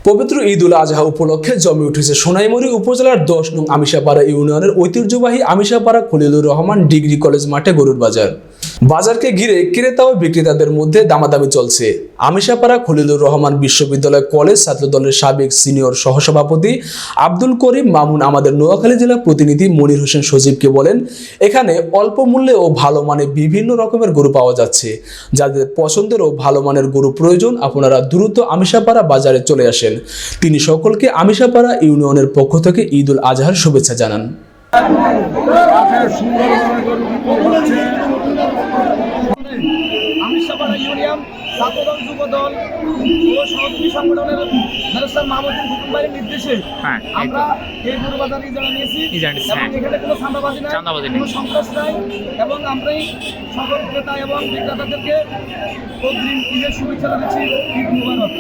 পবিত্র ঈদ উল আজহা উপলক্ষে জমে উঠেছে সোনাইমুড়ি উপজেলার ১০ নং আমিশাপাড়া ইউনিয়নের ঐতিহ্যবাহী আমিশাপাড়া খলিলুর রহমান ডিগ্রি কলেজ মাঠে গরুর বাজার। বাজারকে ঘিরে ক্রেতা ও বিক্রেতাদের মধ্যে দামাদামি চলছে। আমিশাপাড়া খলিলুর রহমান বিশ্ববিদ্যালয় কলেজ ছাত্রদলের সাবেক সিনিয়র সহসভাপতি আব্দুল করিম মামুন আমাদের নোয়াখালী জেলা প্রতিনিধি মনির হোসেন সজীবকে বলেন, এখানে অল্প মূল্যে ও ভালো মানে বিভিন্ন রকমের গরু পাওয়া যাচ্ছে। যাদের পছন্দের ও ভালো মানের গরু প্রয়োজন আপনারা দ্রুত আমিশাপাড়া বাজারে চলে আসেন। তিনি সকলকে আমিশাপাড়া ইউনিয়নের পক্ষ থেকে ঈদ উল আজহার শুভেচ্ছা জানান। আমিশাপাড়া ইউনিয়ন ছাত্রদল যুবদল ও সহযোগী সংগঠনের ব্যারিস্টার মাহমুদুল হুকুম ভাইয়ের নির্দেশে আমরা এই গরু বাজার ইজারা নিয়েছি এবং এখানে কোনো চাঁদাবাজি নাই, কোনো সন্ত্রাস নাই এবং আমরাই সকল ক্রেতা এবং বিক্রেতাদেরকে অগ্রিম ঈদের শুভেচ্ছা জানাচ্ছি। ঈদ মুবারক।